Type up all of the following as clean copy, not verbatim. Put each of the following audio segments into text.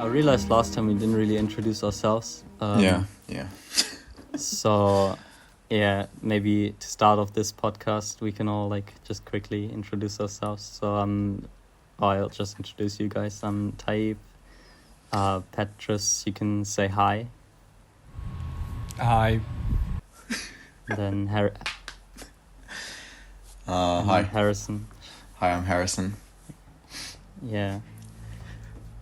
I realized last time we didn't really introduce ourselves. Yeah. So, yeah, maybe to start off this podcast, we can all just quickly introduce ourselves. So I'll just introduce you guys. I'm Tayjib. Pettrus, you can say hi. Hi. Then Hi. Harrison. Hi, I'm Harrison. Yeah.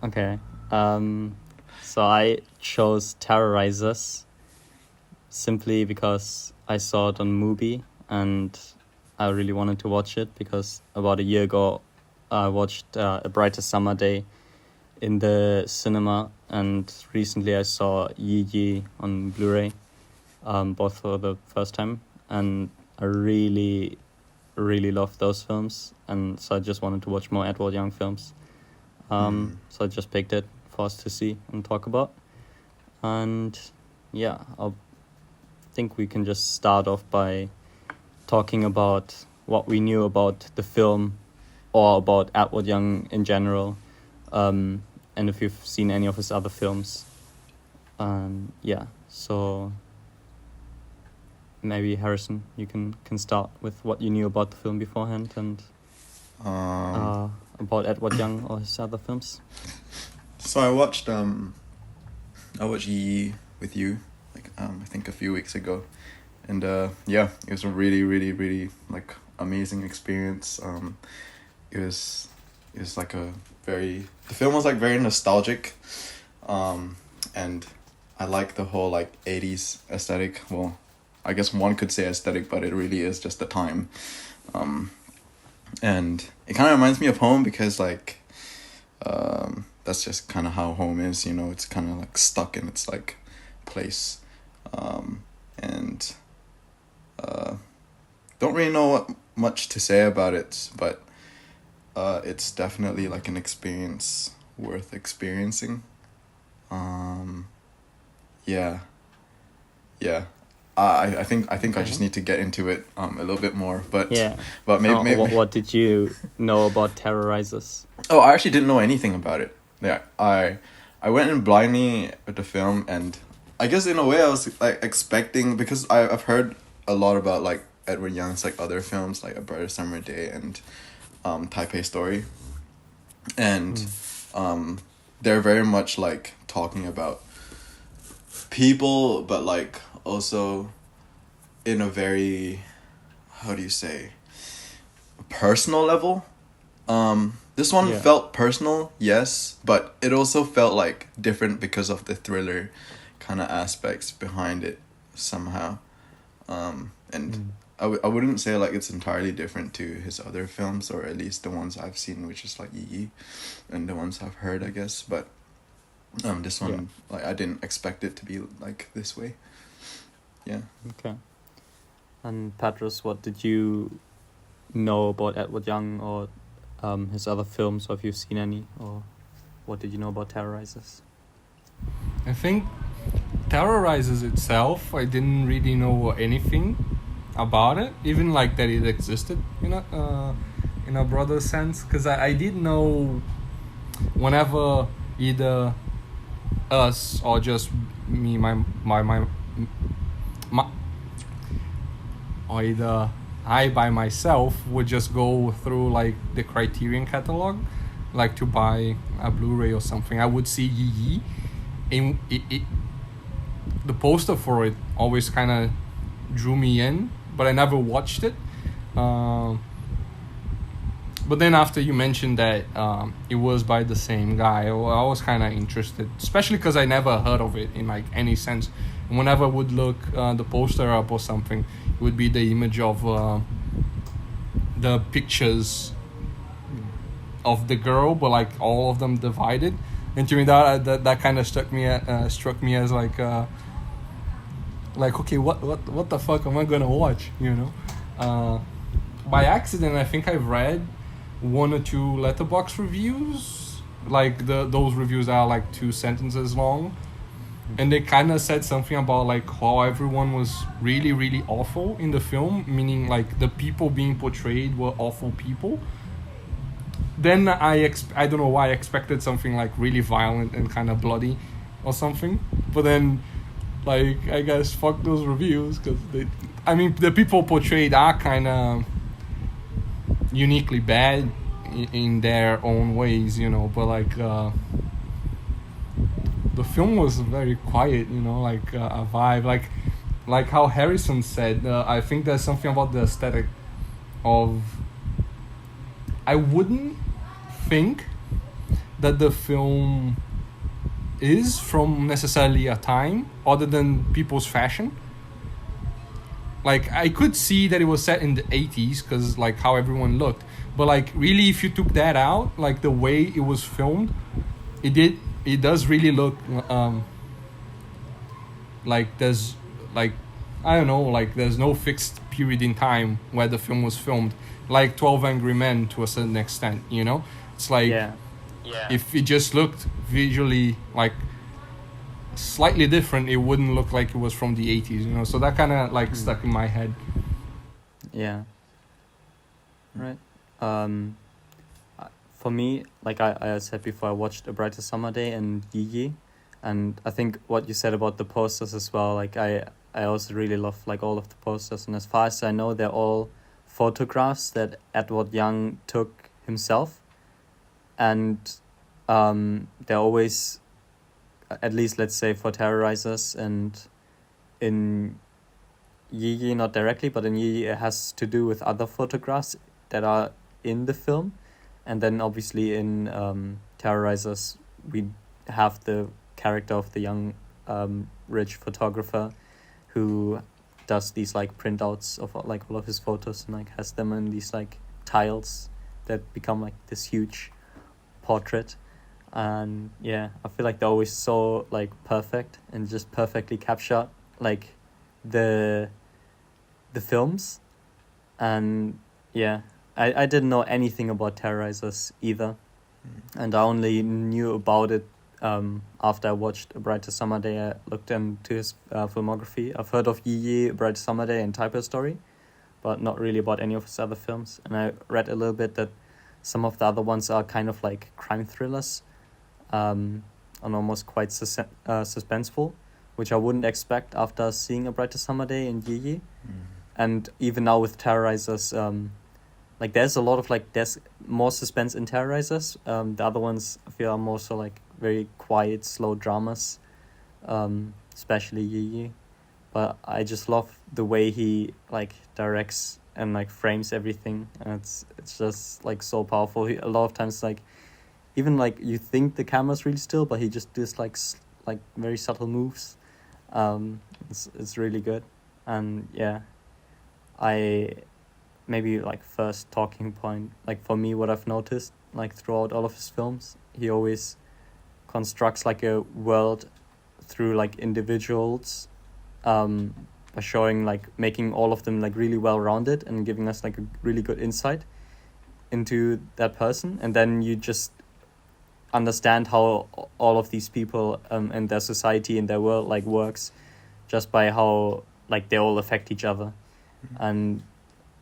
Okay. So I chose Terrorizers simply because I saw it on Mubi and I really wanted to watch it because about a year ago I watched A Brighter Summer Day in the cinema, and recently I saw Yi on Blu-ray, both for the first time, and I really loved those films, and so I just wanted to watch more Edward Young films. So I just picked it for us to see and talk about. And yeah, I think we can just start off by talking about what we knew about the film or about Edward Young in general, and if you've seen any of his other films. Yeah, so maybe Harrison, you can start with what you knew about the film beforehand and about Edward Young or his other films. So I watched Yi with you, I think a few weeks ago, and yeah, it was a really amazing experience. It was the film was very nostalgic, and I like the whole 80s aesthetic. Well, I guess one could say aesthetic, but it really is just the time. And it kind of reminds me of home because that's just kind of how home is, it's kind of stuck in its place. And don't really know much to say about it, but it's definitely an experience worth experiencing. Yeah. I think I just need to get into it a little bit more, but maybe what did you know about Terrorizers? Oh, I actually didn't know anything about it. Yeah, I went in blindly with the film, and I guess in a way I was expecting, because I've heard a lot about Edward Young's other films A Brighter Summer Day and Taipei Story, and they're very much talking about people, but also in a very, how do you say, personal level. This one felt personal, yes, but it also felt different because of the thriller kind of aspects behind it somehow. And I wouldn't say it's entirely different to his other films, or at least the ones I've seen, which is Yi, and the ones I've heard, I guess. But this one, I didn't expect it to be this way. Yeah. Okay. And Pettrus, what did you know about Edward Young or his other films, or if you've seen any, or what did you know about Terrorizers? I think Terrorizers itself, I didn't really know anything about it, even that it existed, in a broader sense, because I did know whenever either us or just me, my or either I by myself would just go through the Criterion catalog, to buy a Blu-ray or something. I would see Yi, and the poster for it always kind of drew me in, but I never watched it. But then after you mentioned that it was by the same guy, I was kind of interested, especially because I never heard of it in any sense. And whenever I would look the poster up or something, it would be the image of the pictures of the girl, but all of them divided. And to me, that kind of struck me as okay, what the fuck am I gonna watch? By accident, I think I've read one or two Letterboxd reviews, those reviews are 2 sentences long, and they kind of said something about how everyone was really awful in the film, meaning the people being portrayed were awful people. then I don't know why I expected something like really violent and kind of bloody or something, but then like I guess fuck those reviews, because the people portrayed are kind of uniquely bad in their own ways, but like the film was very quiet, like a vibe, like how Harrison said. I think there's something about the aesthetic of, I wouldn't think that the film is from necessarily a time other than people's fashion. Like I could see that it was set in the 80s because like how everyone looked, but like really if you took that out, like the way it was filmed, it does really look like there's like, I don't know, like there's no fixed period in time where the film was filmed, like 12 Angry Men to a certain extent, it's like if it just looked visually like slightly different, it wouldn't look like it was from the 80s, so that kind of like stuck in my head. Right. For me, like I said before, I watched A Brighter Summer Day and Yi, and I think what you said about the posters as well, like I also really love like all of the posters, and as far as I know, they're all photographs that Edward Young took himself, and they're always, at least let's say for Terrorizers and in Yi, not directly, but in Yi it has to do with other photographs that are in the film, and then obviously in Terrorizers we have the character of the young rich photographer who does these like printouts of like all of his photos and like has them in these like tiles that become like this huge portrait. And yeah, I feel like they're always so like perfect and just perfectly capture like the films. And yeah, I didn't know anything about Terrorizers either, and I only knew about it after I watched A Brighter Summer Day. I looked into his filmography. I've heard of Yi, A Brighter Summer Day, and Type of Story, but not really about any of his other films. And I read a little bit that some of the other ones are kind of like crime thrillers, and almost quite suspenseful, which I wouldn't expect after seeing A Brighter Summer Day and Yi. And even now with Terrorizers, like there's a lot of like, there's more suspense in Terrorizers. The other ones I feel are more so like very quiet, slow dramas, especially Yi. But I just love the way he like directs and like frames everything, and it's just like so powerful. A lot of times like even like you think the camera's really still, but he just does like very subtle moves. It's really good. And yeah, I maybe like first talking point, like for me, what I've noticed like throughout all of his films, he always constructs like a world through like individuals, by showing like making all of them like really well rounded and giving us like a really good insight into that person, and then you just understand how all of these people and their society and their world like works just by how like they all affect each other. And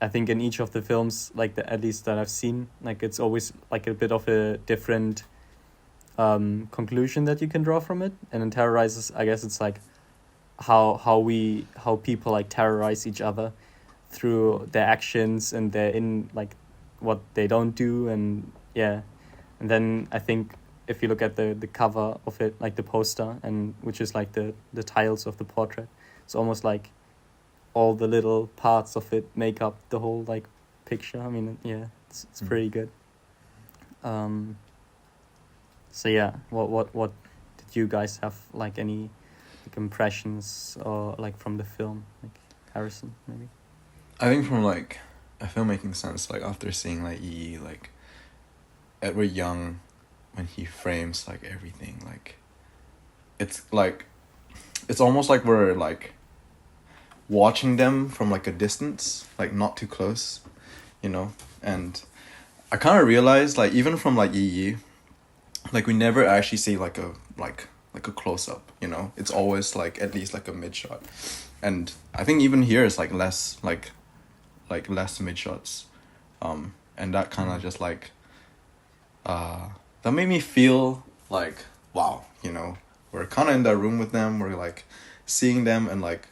I think in each of the films, like at least that I've seen, like it's always like a bit of a different conclusion that you can draw from it. And in Terrorizers, I guess it's like how people like terrorize each other through their actions and their in like what they don't do. And yeah, and then I think if you look at the cover of it, like the poster, and which is like the tiles of the portrait, it's almost like all the little parts of it make up the whole like picture. I mean, yeah, it's pretty good. So yeah, what did you guys have like any like impressions or like from the film, like Harrison maybe? I think from like a filmmaking sense, like after seeing like like Edward Young, when he frames like everything, like it's almost like we're like watching them from like a distance, like not too close, and I kind of realized like even from like Yi, like we never actually see like a close up, it's always like at least like a mid shot, and I think even here it's like less less mid shots, and that kind of just like that made me feel like, wow, you know, we're kind of in that room with them, we're like seeing them, and like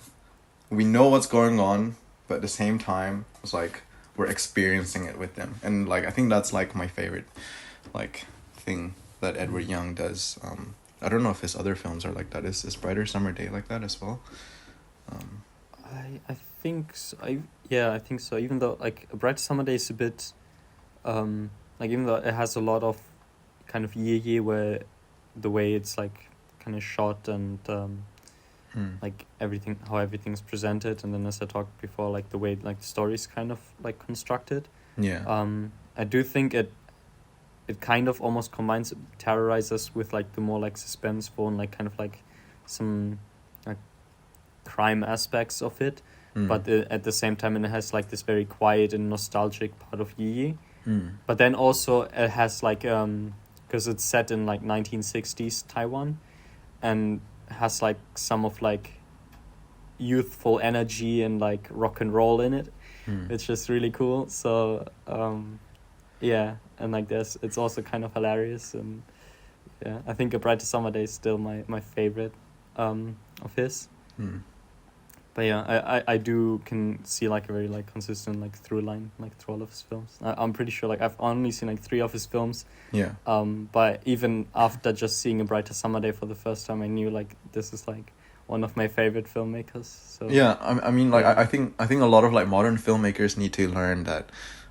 we know what's going on, but at the same time it's like we're experiencing it with them. And like I think that's like my favorite like thing that Edward Young does. I don't know if his other films are like that. Is Brighter Summer Day like that as well? I think so. I think so. Even though like A Bright Summer Day is a bit, like even though it has a lot of kind of ye where the way it's like kind of shot and like how everything's presented, and then as I talked before, like the way like the story's kind of like constructed. Yeah. I do think it kind of almost combines Terrorizers with like the more like suspenseful and like kind of like some like crime aspects of it, but at the same time it has like this very quiet and nostalgic part of Yi. But then also it has like because it's set in like 1960s Taiwan, and has like some of like youthful energy and like rock and roll in it. It's just really cool. So yeah, and like it's also kind of hilarious, and yeah, I think A Brighter Summer Day is still my favorite of his. But yeah, I do can see like a very like consistent like through line like through all of his films. I'm pretty sure like I've only seen like 3 of his films. Yeah. But even after just seeing A Brighter Summer Day for the first time, I knew like this is like one of my favorite filmmakers. So Yeah, I mean, like, I think a lot of like modern filmmakers need to learn that,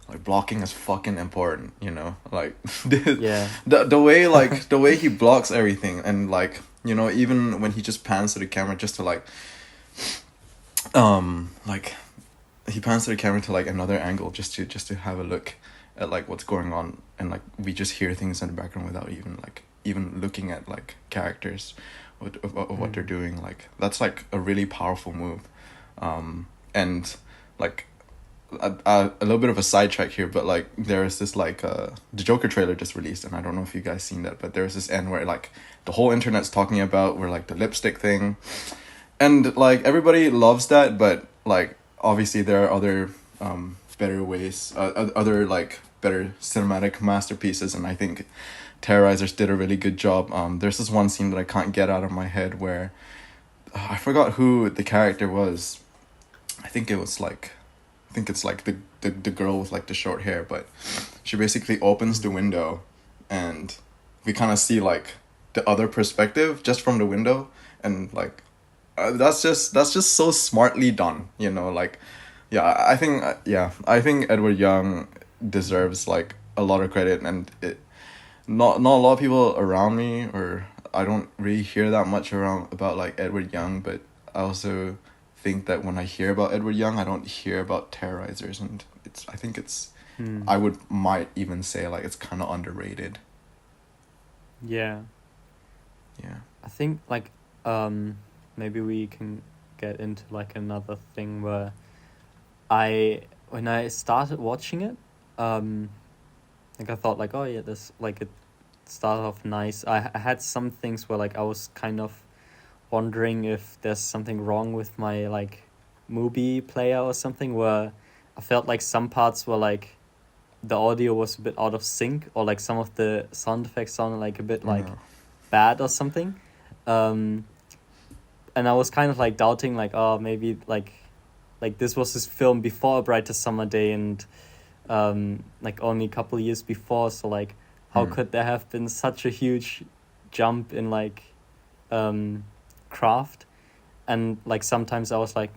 like, blocking is fucking important. You know, like, Yeah. the way like the way he blocks everything, and like, you know, even when he just pans to the camera just to like he pans to the camera to like another angle just to have a look at like what's going on, and like we just hear things in the background without even looking at like characters of what they're doing. Like that's like a really powerful move. And like a little bit of a sidetrack here, but like there is this like the Joker trailer just released, and I don't know if you guys seen that, but there's this end where like the whole internet's talking about where like the lipstick thing, and like everybody loves that, but like obviously there are other better ways, other like better cinematic masterpieces, and I think Terrorizers did a really good job. There's this one scene that I can't get out of my head where I forgot who the character was. I think it's like the girl with like the short hair, but she basically opens the window, and we kind of see like the other perspective just from the window, and like that's just so smartly done, you know. Like I think Edward Young deserves like a lot of credit, and it not a lot of people around me, or I don't really hear that much about like Edward Young, but I also think that when I hear about Edward Young, I don't hear about Terrorizers, and I think it's I might even say like it's kind of underrated. Yeah. I think like maybe we can get into like another thing where when I started watching it, like I thought like, oh yeah, this like it started off nice. I had some things where like I was kind of wondering if there's something wrong with my like movie player or something, where I felt like some parts were like the audio was a bit out of sync, or like some of the sound effects sounded like a bit like bad or something. And I was kind of like doubting like, oh, maybe like this was his film before A Brighter Summer Day, and like only a couple years before, so like how could there have been such a huge jump in like craft. And like sometimes I was like,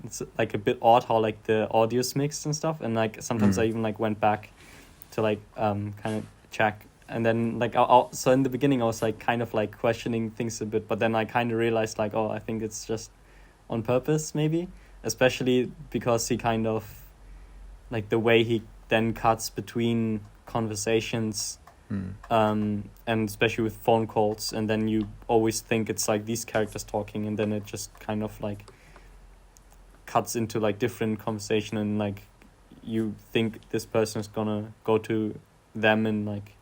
it's like a bit odd how like the audio's mixed and stuff, and like sometimes I even like went back to like kind of check, and then like so in the beginning I was like kind of like questioning things a bit, but then I kind of realized like, oh, I think it's just on purpose, maybe, especially because he kind of like the way he then cuts between conversations, and especially with phone calls, and then you always think it's like these characters talking, and then it just kind of like cuts into like different conversation, and like you think this person is gonna go to them, and like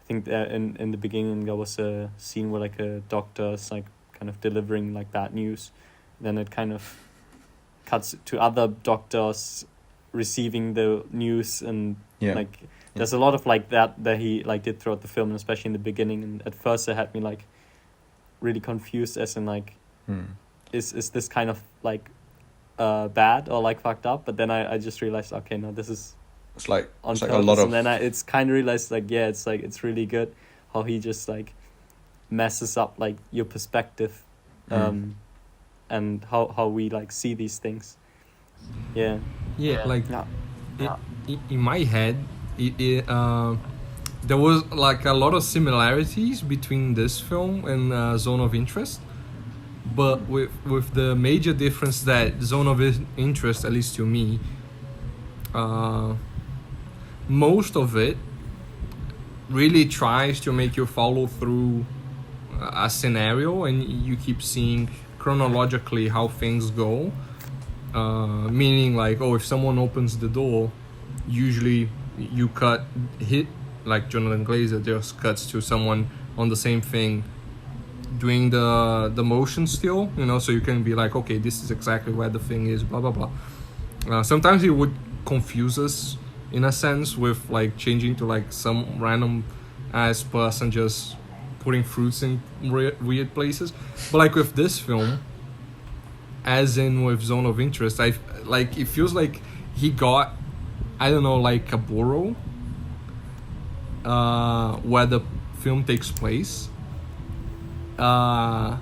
I think in the beginning there was a scene where like a doctor is like kind of delivering like bad news, then it kind of cuts to other doctors receiving the news, and like there's a lot of like that he like did throughout the film, and especially in the beginning. And at first, it had me like really confused, as in like, is this kind of like bad or like fucked up? But then I just realized, okay, no, this is It's like on it's like purpose. a lot of And then it's kind of realized like, yeah, it's like it's really good how he just like messes up like your perspective, and how we like see these things. Yeah. Like Yeah. in my head, there was like a lot of similarities between this film and Zone of Interest, but with the major difference that Zone of Interest, at least to me, most of it really tries to make you follow through a scenario, and you keep seeing chronologically how things go. Meaning like, if someone opens the door, usually you hit like Jonathan Glazer just cuts to someone on the same thing doing the motion still, so you can be like, okay, this is exactly where the thing is, blah blah blah. Sometimes it would confuse us in a sense with like changing to like some random ass person just putting fruits in weird places. But like with this film, as in with Zone of Interest, it feels like he got, I don't know, like a borough where the film takes place, and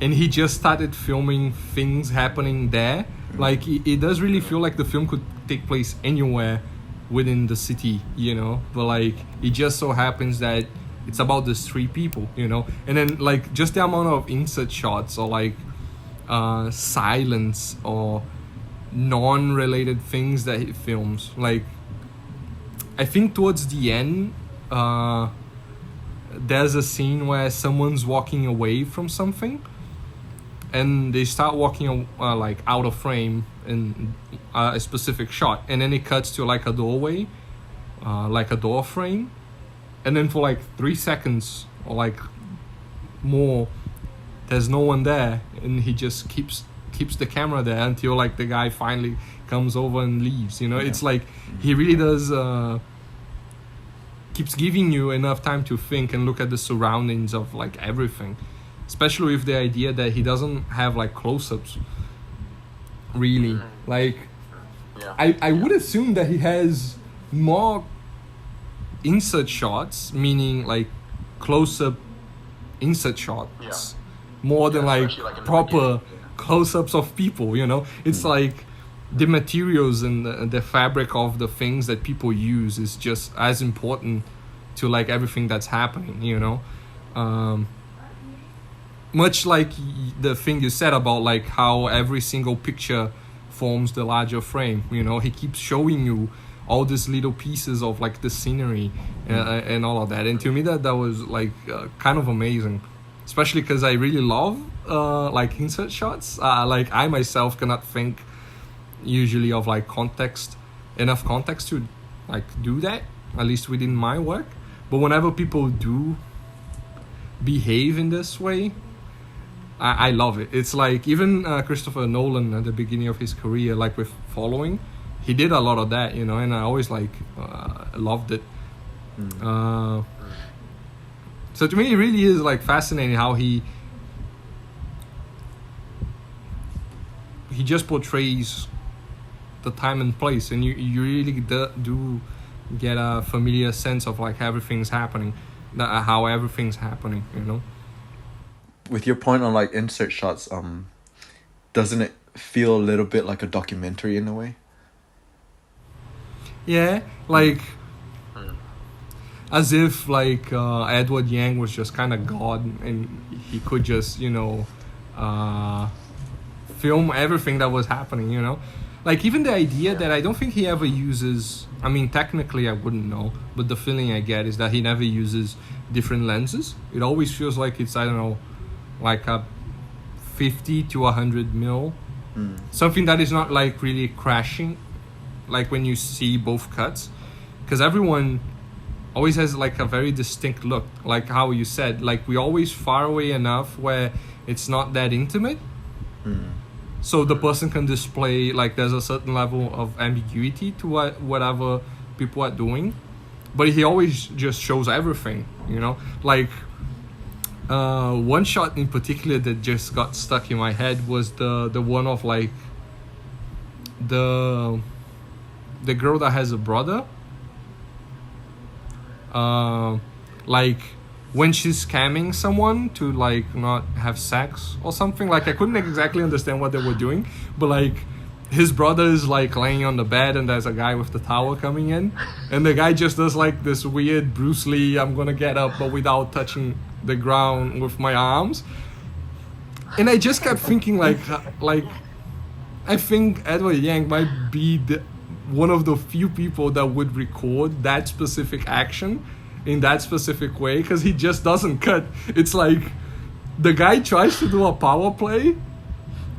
he just started filming things happening there. Like it does really feel like the film could take place anywhere within the city, but like it just so happens that it's about these three people, and then like just the amount of insert shots or like silence or non-related things that he films. Like I think towards the end there's a scene where someone's walking away from something, and they start walking like out of frame in a specific shot, and then it cuts to like a doorway, like a door frame, and then for like 3 seconds or like more, there's no one there, and he just keeps the camera there until like the guy finally comes over and leaves. It's like he really does keeps giving you enough time to think and look at the surroundings of like everything, especially with the idea that he doesn't have like close-ups really. Like I would assume that he has more insert shots, meaning like close-up insert shots, more than like proper close-ups of people. It's like the materials and the fabric of the things that people use is just as important to like everything that's happening. Much like the thing you said about like how every single picture forms the larger frame. He keeps showing you all these little pieces of like the scenery and all of that, and to me that was like kind of amazing, especially because I really love like insert shots. Like I myself cannot think usually of like enough context to like do that, at least within my work. But whenever people do behave in this way, I love it. It's like even Christopher Nolan at the beginning of his career, like with Following, he did a lot of that, and I always like loved it. So to me, it really is like fascinating how he just portrays the time and place, and you really do get a familiar sense of like everything's happening, how everything's happening. With your point on like insert shots, doesn't it feel a little bit like a documentary in a way? Yeah, like as if like Edward Yang was just kind of God, and he could just film everything that was happening. Like even the idea that I don't think he ever uses, I mean technically I wouldn't know, but the feeling I get is that he never uses different lenses. It always feels like it's, I don't know, like a 50 to 100 mil, something that is not like really crashing, like when you see both cuts, because everyone always has like a very distinct look, like how you said, like we always far away enough where it's not that intimate, so the person can display like there's a certain level of ambiguity to whatever people are doing, but he always just shows everything, you know, like one shot in particular that just got stuck in my head was the one of like the girl that has a brother, like when she's scamming someone to like not have sex or something. Like I couldn't exactly understand what they were doing, but like his brother is like laying on the bed and there's a guy with the towel coming in, and the guy just does like this weird Bruce Lee, I'm gonna get up but without touching the ground with my arms. And I just kept thinking like I think Edward Yang might be one of the few people that would record that specific action in that specific way, because he just doesn't cut. It's like the guy tries to do a power play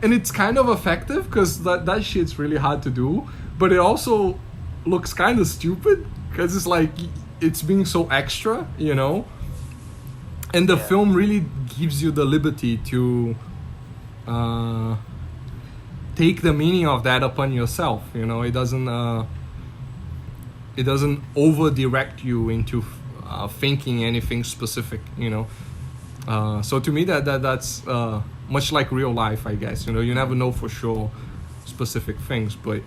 and it's kind of effective because that shit's really hard to do, but it also looks kind of stupid because it's like it's being so extra, you know. And the film really gives you the liberty to take the meaning of that upon yourself, you know. It doesn't over direct you into thinking anything specific, you know. So to me that's much like real life, I guess, you know. You never know for sure specific things, but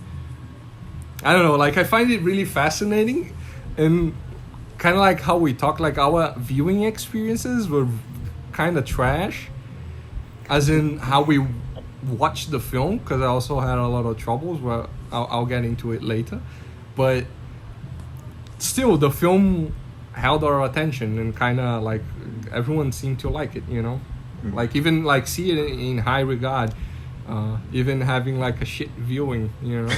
I don't know, like I find it really fascinating. And kind of like how we talk, like our viewing experiences were kind of trash, as in how we watched the film, because I also had a lot of troubles where I'll get into it later, but still the film held our attention and kind of like everyone seemed to like it, you know. Like even like see it in high regard, even having like a shit viewing, you know.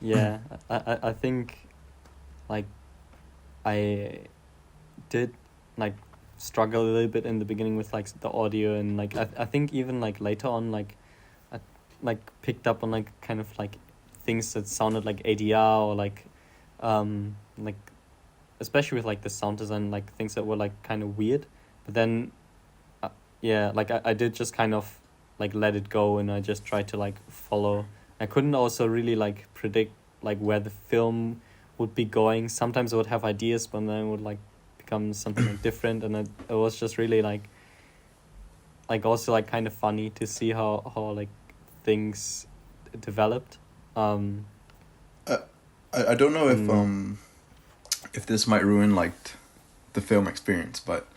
Yeah, I think like I did like struggle a little bit in the beginning with like the audio, and like I think even like later on like I like picked up on like kind of like things that sounded like ADR, or like especially with like the sound design, like things that were like kind of weird. But then yeah, like I did just kind of like let it go, and I just tried to like follow. I couldn't also really like predict like where the film would be going. Sometimes I would have ideas, but then it would like become something like different, and it was just really like also like kind of funny to see how like things developed. I don't know if this might ruin like the film experience, but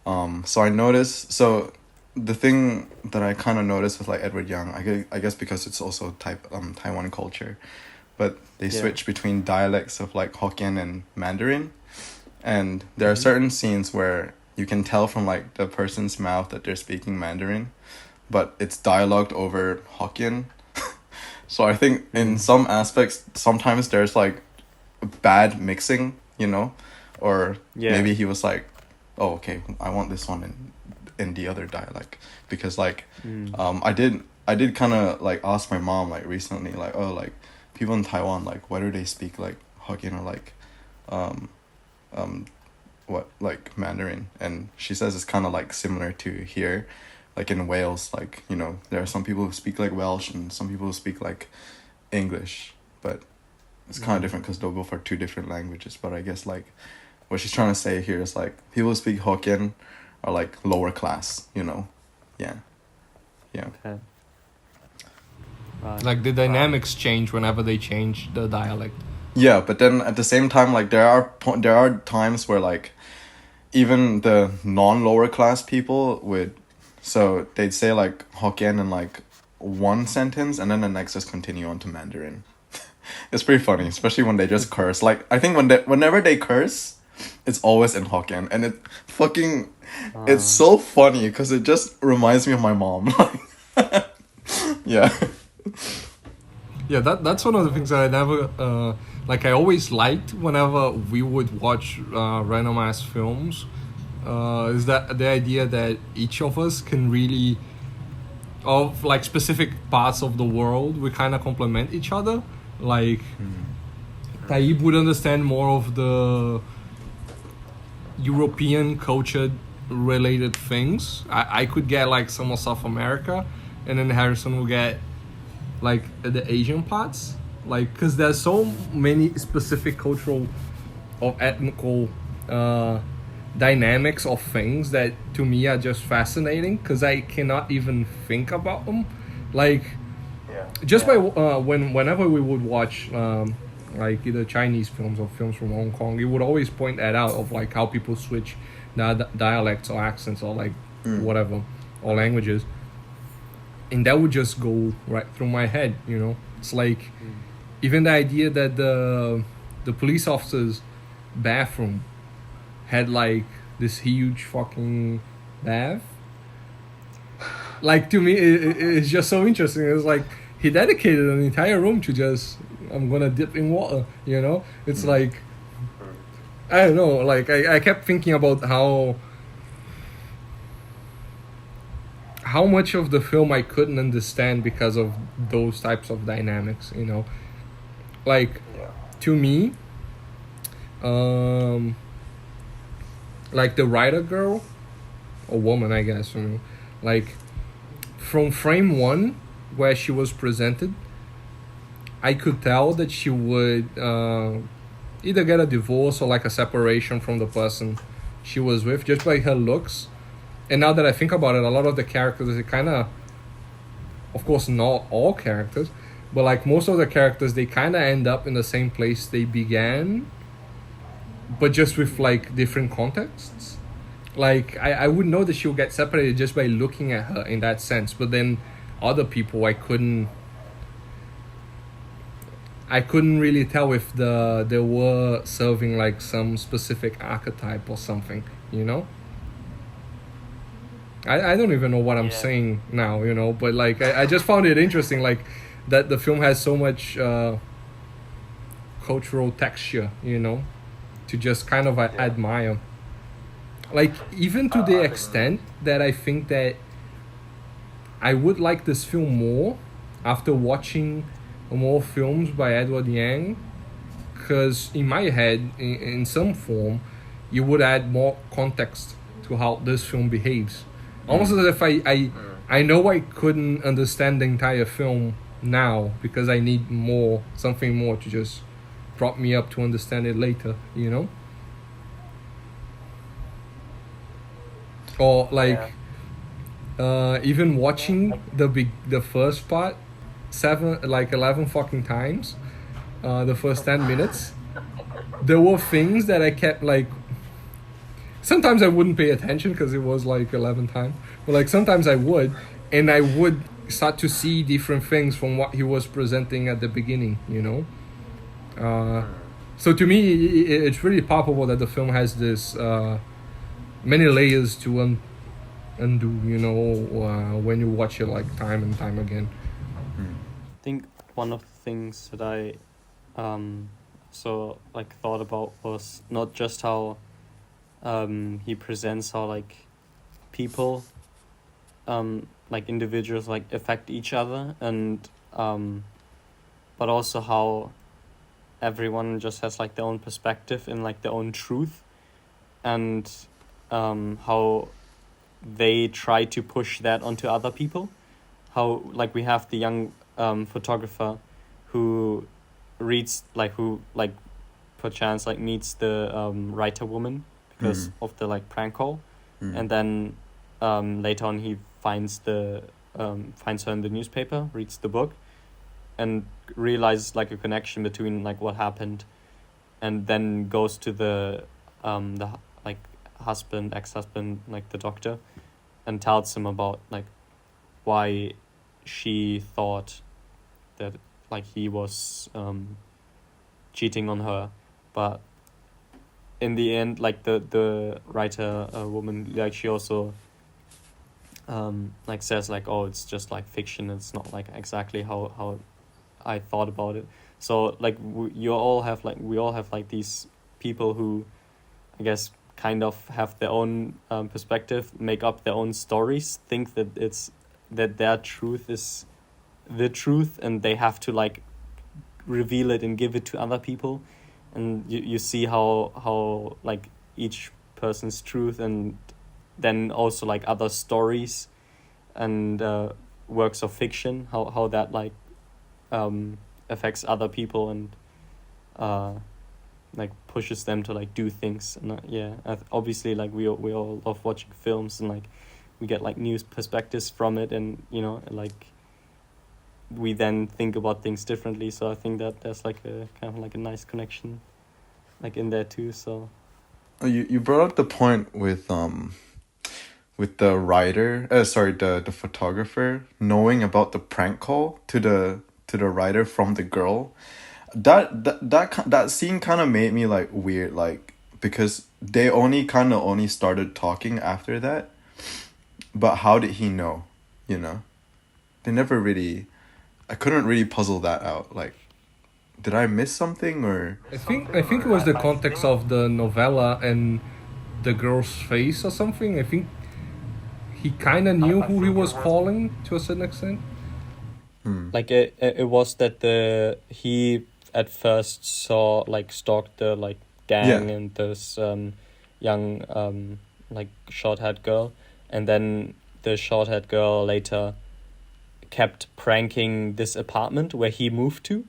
so I noticed, so the thing that I kind of noticed with like Edward Young, I guess because it's also Taiwan culture, but they switch between dialects of like Hokkien and Mandarin, and there are certain scenes where you can tell from like the person's mouth that they're speaking Mandarin, but it's dialogued over Hokkien. So I think in some aspects, sometimes there's like bad mixing, you know, or maybe he was like, oh, okay, I want this one in the other dialect, because like I did kind of like ask my mom like recently, like, oh, like people in Taiwan, like whether they speak like Hokkien or like what, like Mandarin, and she says it's kind of like similar to here, like in Wales, like, you know, there are some people who speak like Welsh and some people who speak like English, but it's kind of different because they'll go for two different languages. But I guess like what she's trying to say here is like people who speak Hokkien are like lower class, you know. Yeah. Okay. Like the dynamics change whenever they change the dialect. Yeah, but then at the same time, like there are times where like even the non-lower class people would, so they'd say like Hokkien in like one sentence and then the next just continue on to Mandarin. It's pretty funny, especially when they just curse. Like I think whenever they curse, it's always in Hokkien, and it fucking it's so funny because it just reminds me of my mom. Yeah. Yeah, that's one of the things that I never like. I always liked whenever we would watch random ass films. Is that the idea that each of us can really, of like specific parts of the world, we kind of complement each other. Like Tayjib would understand more of the European culture related things. I could get like some of South America, and then Harrison will get like the Asian parts. like because there's so many specific cultural or ethnical dynamics of things that to me are just fascinating because I cannot even think about them, like just by whenever we would watch like either Chinese films or films from Hong Kong, it would always point that out of like how people switch dialects or accents or like whatever or languages, and that would just go right through my head. It's like even the idea that the police officer's bathroom had like this huge fucking bath. Like to me, it's just so interesting. It's like he dedicated an entire room to just I'm gonna dip in water. It's like I don't know. Like I kept thinking about how much of the film I couldn't understand because of those types of dynamics. Like to me, like the writer girl or woman, I guess. Like from frame one where she was presented, I could tell that she would either get a divorce or like a separation from the person she was with just by her looks. And now that I think about it, a lot of the characters, it kind of course not all characters, but like most of the characters, they kind of end up in the same place they began, but just with like different contexts. Like I would know that she'll get separated just by looking at her in that sense, but then other people I couldn't really tell if they were serving like some specific archetype or something. I don't even know what I'm saying now, but like I just found it interesting, like that the film has so much cultural texture, to just kind of admire. Like even to the extent that I think that I would like this film more after watching more films by Edward Yang, because in my head, in some form, you would add more context to how this film behaves. Almost as if I know I couldn't understand the entire film now because I need something more to just prop me up to understand it later, Or like even watching the first part 11 fucking times, the first 10 minutes, there were things that I kept like. Sometimes I wouldn't pay attention because it was like 11 times, but like sometimes I would, and I would start to see different things from what he was presenting at the beginning. So to me, it's really palpable that the film has this many layers to undo. When you watch it like time and time again. I think one of the things that I thought about was not just how he presents how like people like individuals like affect each other, and but also how everyone just has like their own perspective and like their own truth, and how they try to push that onto other people. How like we have the young photographer who reads who perchance meets the writer woman because of the prank call, and then later on he finds her in the newspaper, reads the book, and realizes a connection between what happened, and then goes to the husband, ex-husband, the doctor, and tells him about why she thought that he was cheating on her, but in the end the writer woman she also says oh, it's just fiction, it's not exactly how I thought about it. So we all have these people who I guess kind of have their own perspective, make up their own stories, think that their truth is the truth, and they have to reveal it and give it to other people, and you see how each person's truth, and then also other stories and works of fiction, how that affects other people and like pushes them to like do things. And obviously like we all love watching films, and like we get like new perspectives from it, and you know, like we then think about things differently. So I think that there's like a kind of like a nice connection like in there too. So You brought up the point with the writer, the photographer knowing about the prank call to the writer from the girl. That scene kind of made me like weird, like, because they only started talking after that. But how did he know? You know, they never really. I couldn't really puzzle that out. Like, did I miss something, or? I think it was the context of the novella and the girl's face or something. I think he kind of knew who he was calling to a certain extent. Like it was that he at first saw like stalked the like gang and this young like short-haired girl, and then the short-haired girl later kept pranking this apartment where he moved to,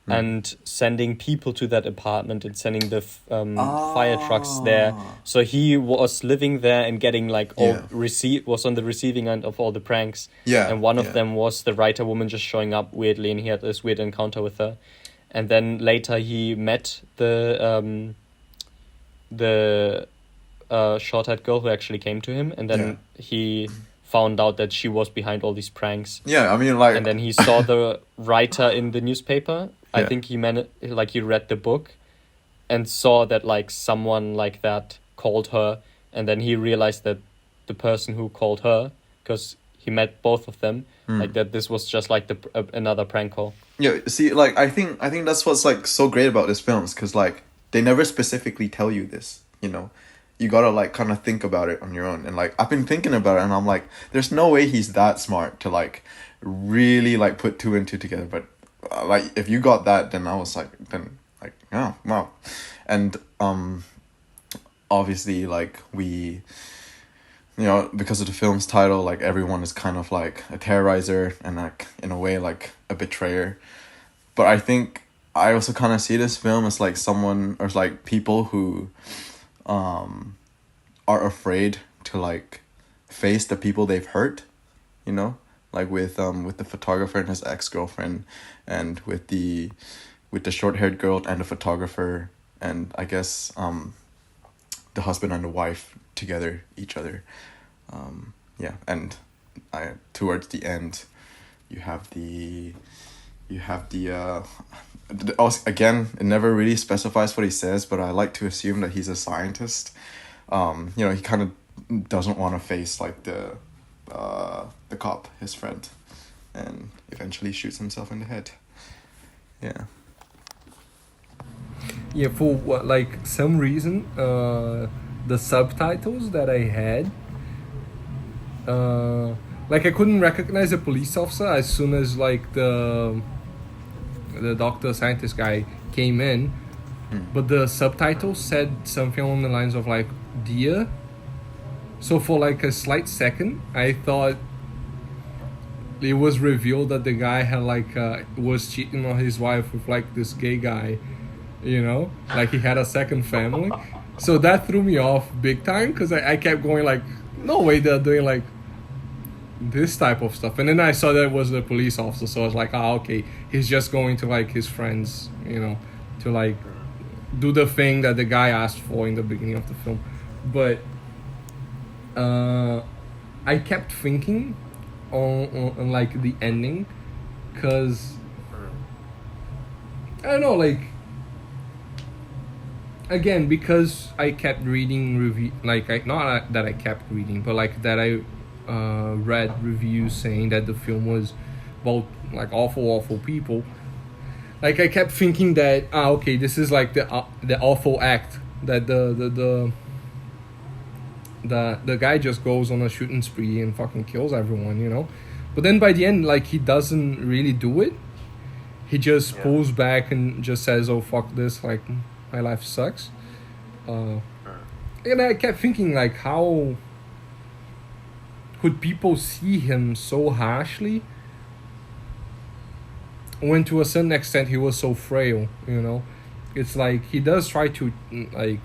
and sending people to that apartment and sending the fire trucks there. So he was living there and getting like was on the receiving end of all the pranks. Yeah. And one of them was the writer woman just showing up weirdly, and he had this weird encounter with her. And then later he met the short-haired girl who actually came to him, and then he found out that she was behind all these pranks. Yeah, I mean, like... And then he saw the writer in the newspaper. I think he read the book and saw that like someone like that called her, and then he realized that the person who called her, because he met both of them, like that this was just like another prank call. Yeah, see, like, I think that's what's like so great about these films, because like they never specifically tell you this, you know. You gotta like kind of think about it on your own. And like I've been thinking about it, and I'm like, there's no way he's that smart to like really like put two and two together. But like if you got that, then I was like, oh wow. And obviously like we, you know, because of the film's title, like everyone is kind of like a terrorizer and like in a way like a betrayer. But I think I also kind of see this film as like someone, or like people who are afraid to like face the people they've hurt, you know, like with the photographer and his ex-girlfriend, and with the short-haired girl and the photographer, and I guess the husband and the wife together, each other. And towards the end you have the also, again, it never really specifies what he says, but I like to assume that he's a scientist. You know, he kind of doesn't want to face like the cop, his friend, and eventually shoots himself in the head. Yeah. Yeah, for like some reason, the subtitles that I had, like I couldn't recognize a police officer as soon as like the doctor scientist guy came in, but the subtitles said something along the lines of like dear. So for like a slight second I thought it was revealed that the guy had like was cheating on his wife with like this gay guy, you know, like he had a second family. So that threw me off big time, because I kept going like, no way they're doing like this type of stuff. And then I saw that it was a police officer, so I was like, okay, he's just going to like his friends, you know, to like do the thing that the guy asked for in the beginning of the film. But I kept thinking on like the ending, because I don't know, like, again, because I kept reading not that I kept reading, but like that I read reviews saying that the film was about like awful people. Like I kept thinking that okay, this is like the awful act that the guy just goes on a shooting spree and fucking kills everyone, you know. But then by the end, like, he doesn't really do it. He just pulls back and just says, oh fuck this, like my life sucks. And I kept thinking, like, how could people see him so harshly when to a certain extent he was so frail, you know. It's like he does try to like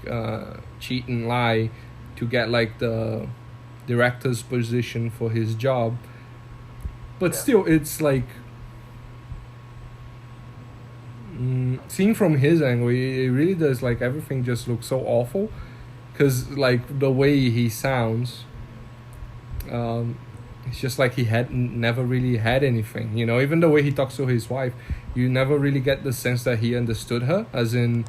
cheat and lie to get like the director's position for his job, but still it's like seeing from his angle, it really does, like everything just looks so awful, because like the way he sounds, it's just like he had never really had anything, you know. Even the way he talks to his wife, you never really get the sense that he understood her, as in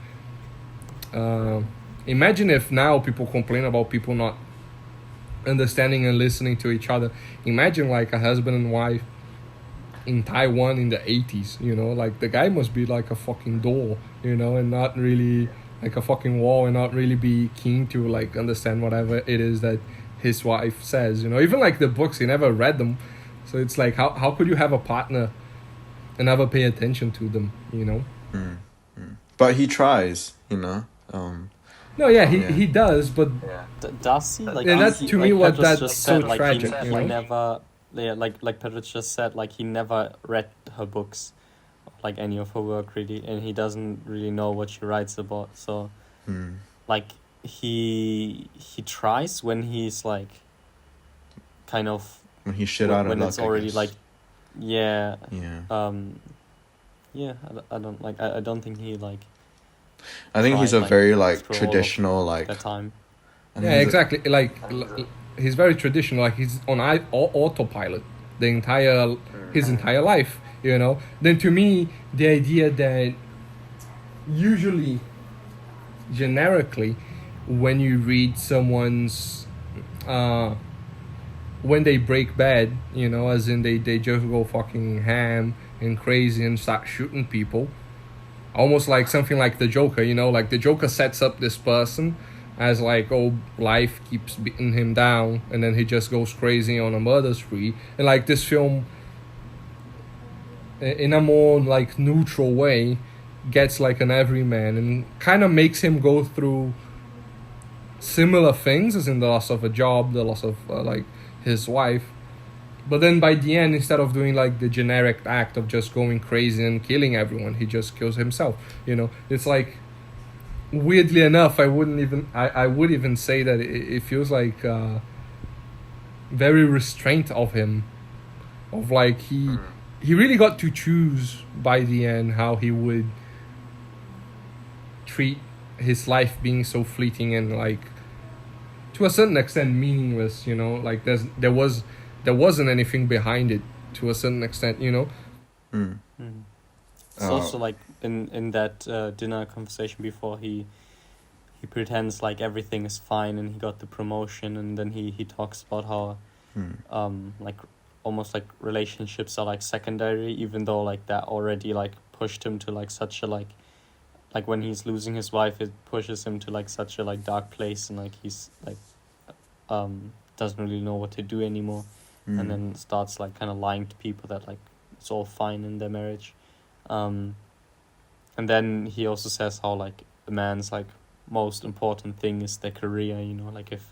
imagine if now people complain about people not understanding and listening to each other. Imagine like a husband and wife in Taiwan in the 80s, you know, like the guy must be like a fucking door, you know, and not really like a fucking wall, and not really be keen to like understand whatever it is that his wife says, you know. Even like the books, he never read them, so it's like how could you have a partner and never pay attention to them, you know. But he tries, you know. No, yeah, he does, but Does he? Like, and that's he, to like me what Pettrus that's just so said, like, tragic, he you know. never, yeah, like Pettrus just said, like he never read her books, like any of her work really, and he doesn't really know what she writes about. So, like he tries when he's like, kind of when he's shit out of luck, when it's already like, yeah, yeah. I don't like I don't think he like. I think he's a like, very like through all of traditional like that time. Yeah, exactly. Like he's very traditional. Like he's on autopilot the entire his entire life. You know. Then to me, the idea that usually, generically, when you read someone's, when they break bad, you know, as in they just go fucking ham and crazy and start shooting people. Almost like something like the Joker, you know, like the Joker sets up this person as like, oh, life keeps beating him down, and then he just goes crazy on a murder spree. And like this film, in a more like neutral way, gets like an everyman and kind of makes him go through similar things, as in the loss of a job, the loss of like his wife. But then by the end, instead of doing like the generic act of just going crazy and killing everyone, he just kills himself. You know, it's like, weirdly enough, I would even say that it feels like very restraint of him, of like he really got to choose by the end how he would treat his life being so fleeting and like to a certain extent meaningless. You know, like there wasn't anything behind it to a certain extent, you know. It's also like in that dinner conversation before he pretends like everything is fine and he got the promotion, and then he talks about how like almost like relationships are like secondary, even though like that already like pushed him to like such a like when he's losing his wife, it pushes him to like such a like dark place, and like he's like doesn't really know what to do anymore. And then starts like kind of lying to people that like it's all fine in their marriage. And then he also says how like the man's like most important thing is their career, you know, like if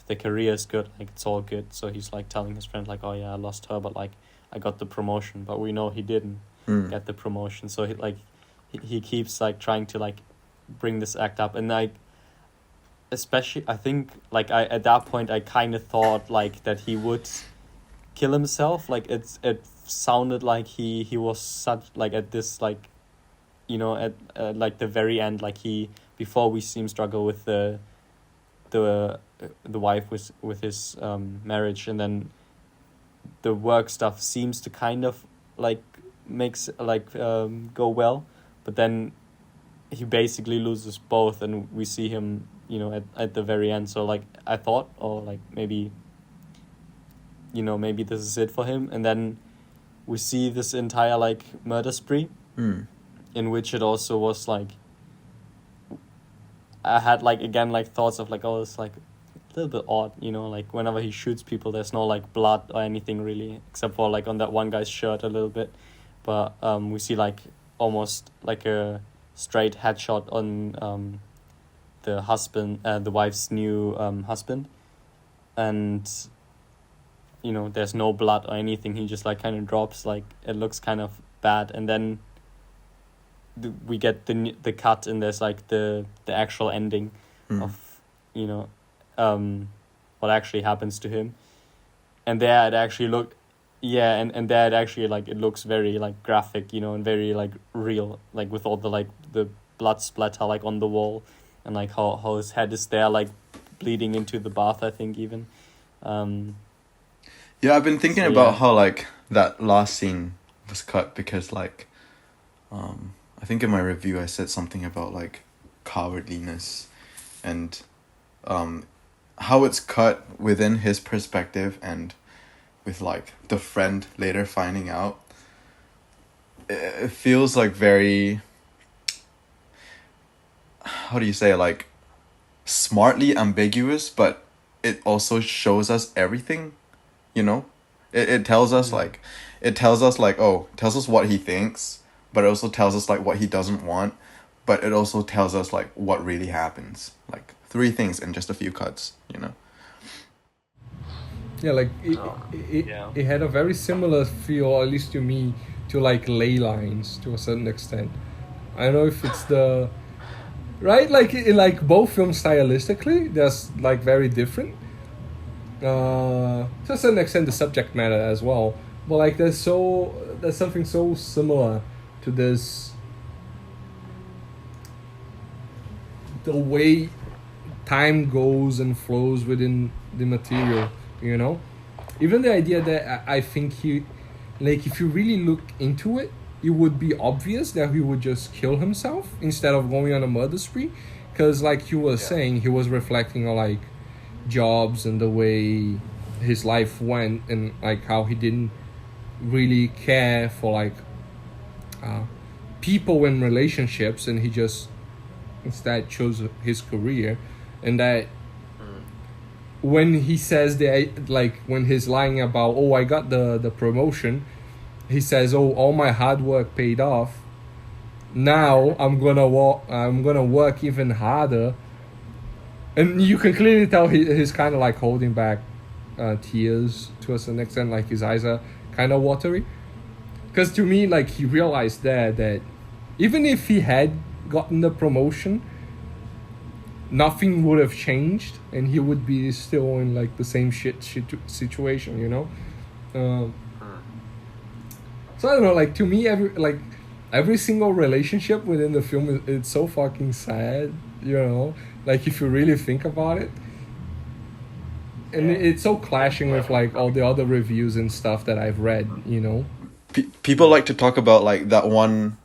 their career is good, like it's all good. So he's like telling his friend like, oh yeah, I lost her, but like I got the promotion, but we know he didn't get the promotion. So he keeps like trying to like bring this act up, and like especially I think like I at that point I kind of thought like that he would kill himself. Like it sounded like he was such like at this like, you know, at like the very end, like he before we see him struggle with the wife with his marriage, and then the work stuff seems to kind of like makes like go well, but then he basically loses both, and we see him, you know, at the very end. So like I thought, or like maybe, you know, maybe this is it for him. And then we see this entire like murder spree, in which it also was like I had like again like thoughts of like, oh, it's like a little bit odd, you know, like whenever he shoots people there's no like blood or anything really, except for like on that one guy's shirt a little bit. But we see like almost like a straight headshot on the husband, the wife's new husband, and you know there's no blood or anything. He just like kind of drops, like it looks kind of bad, and then we get the cut, and there's like the actual ending of, you know, what actually happens to him, and there it actually looked, yeah, and there it actually, like, it looks very, like, graphic, you know, and very, like, real, like, with all the, like, the blood splatter, like, on the wall, and like how his head is there, like, bleeding into the bath, I think, even. Yeah, I've been thinking about how, like, that last scene was cut because, like, I think in my review I said something about, like, cowardliness and how it's cut within his perspective, and with, like, the friend later finding out. It feels like very, how do you say, like, smartly ambiguous, but it also shows us everything, you know? It tells us, like, tells us what he thinks, but it also tells us, like, what he doesn't want, but it also tells us, like, what really happens. Like, 3 things in just a few cuts, you know? Yeah, like, it had a very similar feel, at least to me, to, like, ley lines, to a certain extent. I don't know if it's the... Right? Like, in, like, both films stylistically, they're, like, very different. To a certain extent, the subject matter as well. But, like, there's something so similar to this... The way time goes and flows within the material, you know? Even the idea that I think he... Like, if you really look into it, it would be obvious that he would just kill himself instead of going on a murder spree. Because, like you were saying, he was reflecting on, like, jobs and the way his life went, and, like, how he didn't really care for, like, people in relationships, and he just instead chose his career. And that when he says that, like, when he's lying about, oh, I got the promotion, he says, oh, all my hard work paid off. Now I'm gonna work even harder. And you can clearly tell he's kind of, like, holding back tears to a certain extent, like his eyes are kind of watery. Because to me, like, he realized that even if he had gotten the promotion, nothing would have changed, and he would be still in, like, the same shit situation, you know? So I don't know, like, to me, every single relationship within the film it's so fucking sad, you know? Like, if you really think about it. And it's so clashing with, like, all the other reviews and stuff that I've read, you know? People like to talk about, like, that one...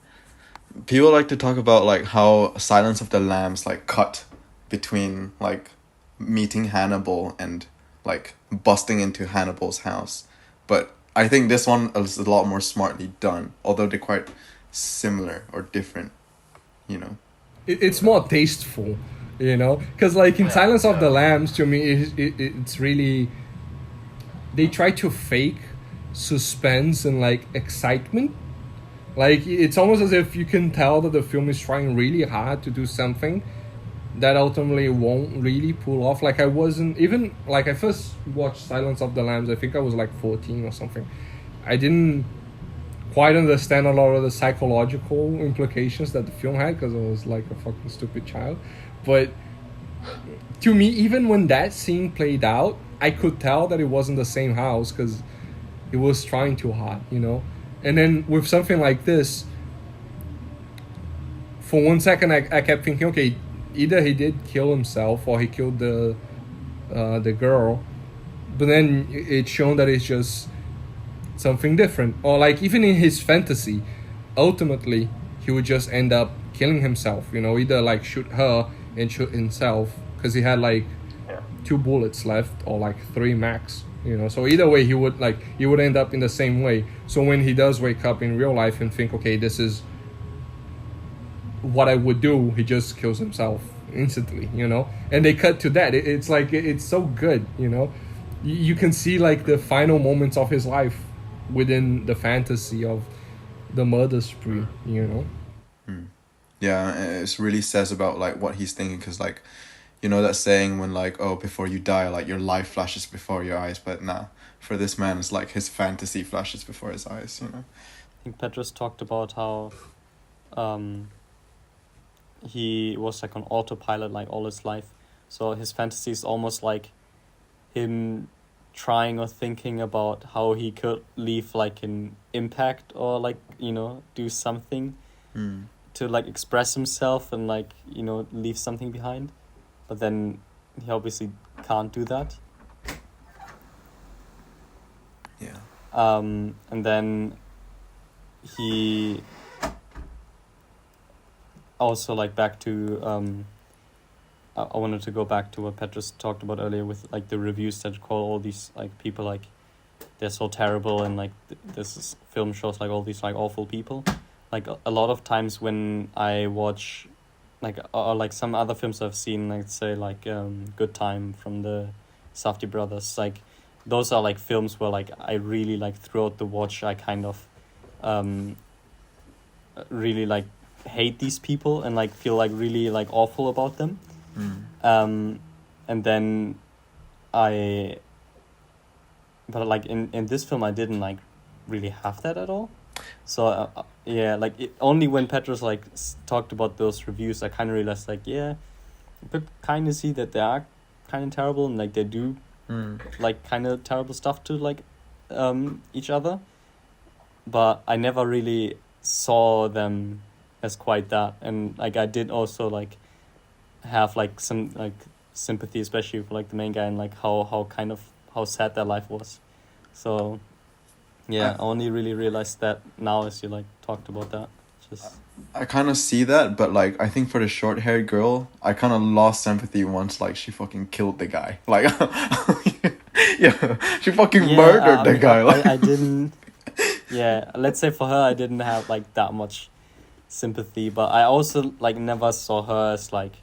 People like to talk about, like, how Silence of the Lambs, like, cut between, like, meeting Hannibal and, like, busting into Hannibal's house. But I think this one is a lot more smartly done, although they're quite similar or different, you know? It's more tasteful, you know? Because, like, in Silence of the Lambs, to me, it's really... They try to fake suspense and, like, excitement. Like, it's almost as if you can tell that the film is trying really hard to do something that ultimately won't really pull off. Like, I wasn't... Even, like, I first watched Silence of the Lambs, I think I was, like, 14 or something. I didn't quite understand a lot of the psychological implications that the film had, because I was, like, a fucking stupid child. But to me, even when that scene played out, I could tell that it wasn't the same house, because it was trying too hard, you know? And then with something like this, for one second I kept thinking, okay, either he did kill himself or he killed the girl, but then it's shown that it's just something different. Or, like, even in his fantasy, ultimately he would just end up killing himself, you know, either, like, shoot her and shoot himself, because he had, like, 2 bullets left, or, like, 3 max, you know. So either way, he would end up in the same way. So when he does wake up in real life and think, okay, this is what I would do, he just kills himself instantly, you know. And they cut to that. It's like, it's so good, you know. You can see, like, the final moments of his life within the fantasy of the murder spree, you know. Yeah, it really says about, like, what he's thinking, because, like, you know that saying when, like, oh, before you die, like, your life flashes before your eyes, but nah, for this man, it's like his fantasy flashes before his eyes, you know. think Pettrus talked about how he was like on autopilot like all his life. So his fantasy is almost like him trying or thinking about how he could leave like an impact or like, do something to like express himself and like, leave something behind. But then he obviously can't do that. Yeah. And then he also like back to I wanted to go back to what Pettrus talked about earlier with like the reviews that call all these like people like they're so terrible, and like film shows like all these like awful people. Like a lot of times when I watch like or like some other films I've seen, like say like Good Time from the Safdie brothers, like those are like films where like I really like throughout the watch I kind of really like hate these people and like feel like really like awful about them. And then but like in this film I didn't like really have that at all. So like only when Petros like talked about those reviews I kind of realized like I could kind of see that they are kind of terrible and like they do like kind of terrible stuff to like each other, but I never really saw them as quite that. And like I did also like have like some like sympathy, especially for like the main guy, and like how sad their life was. So I only really realized that now as you like talked about that. I kind of see that, but like I think for the short-haired girl, I kind of lost sympathy once like she fucking killed the guy. Like she fucking murdered the guy. I didn't. Yeah, let's say for her I didn't have like that much sympathy, but I also like never saw her as like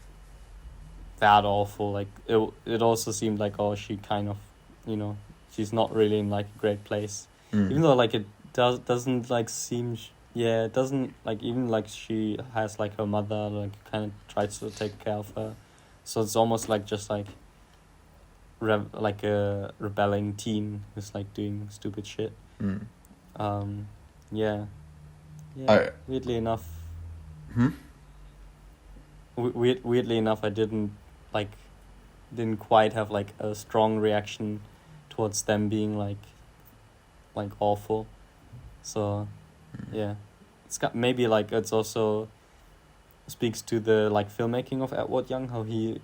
that awful. Like it also seemed like she kind of she's not really in like a great place, even though like it doesn't like seem it doesn't like, even like she has like her mother like kind of tries to take care of her, so it's almost like just like like a rebelling teen who's like doing stupid shit. Weirdly enough weirdly enough I didn't quite have like a strong reaction towards them being like awful. So it's got maybe like it's also speaks to the like filmmaking of Edward Young, how he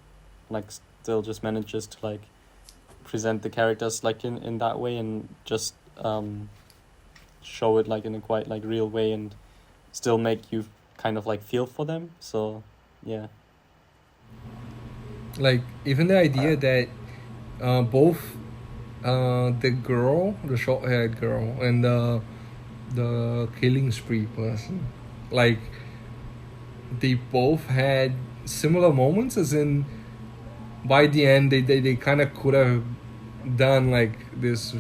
like still just manages to like present the characters like in that way and just show it like in a quite like real way and still make you kind of like feel for them. So like even the idea that both the girl, the short-haired girl, and the killing spree person, like they both had similar moments, as in by the end they kind of could have done like this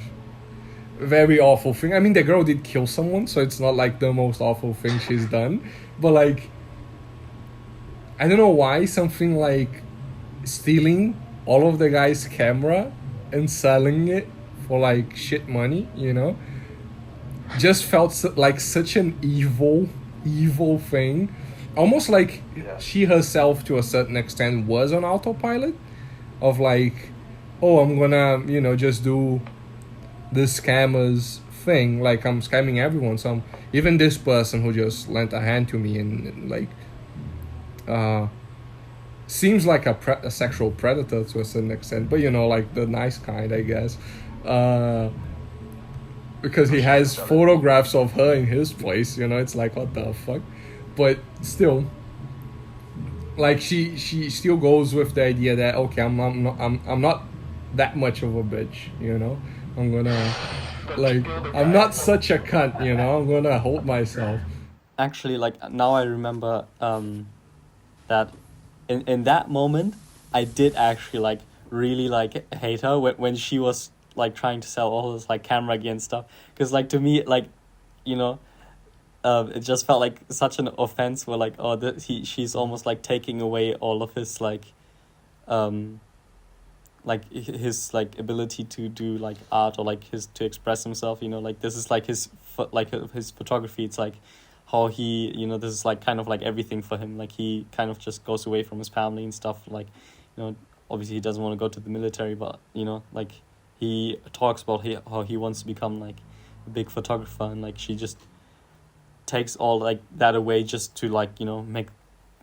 very awful thing. I mean, the girl did kill someone, so it's not like the most awful thing she's done, but like I don't know why something like stealing all of the guy's camera and selling it for like shit money, just felt like such an evil thing. Almost like she herself to a certain extent was on autopilot of like, I'm gonna just do this scammers thing, like I'm scamming everyone, so even this person who just lent a hand to me and like seems like a sexual predator to a certain extent, but like the nice kind, I guess, because he has photographs of her in his place. It's like, what the fuck. But still, like she still goes with the idea that okay, I'm not that much of a bitch, I'm gonna like, I'm not such a cunt, I'm gonna hold myself. Actually, like now I remember that in that moment I did actually like really like hate her when she was like trying to sell all this like camera gear and stuff, because like to me like it just felt like such an offense where like she's almost like taking away all of his like his like ability to do like art, or like his to express himself, like this is like his photography. It's like how he, this is like kind of like everything for him. Like he kind of just goes away from his family and stuff, like, obviously he doesn't want to go to the military, but like he talks about how he wants to become like a big photographer, and like she just takes all like that away just to like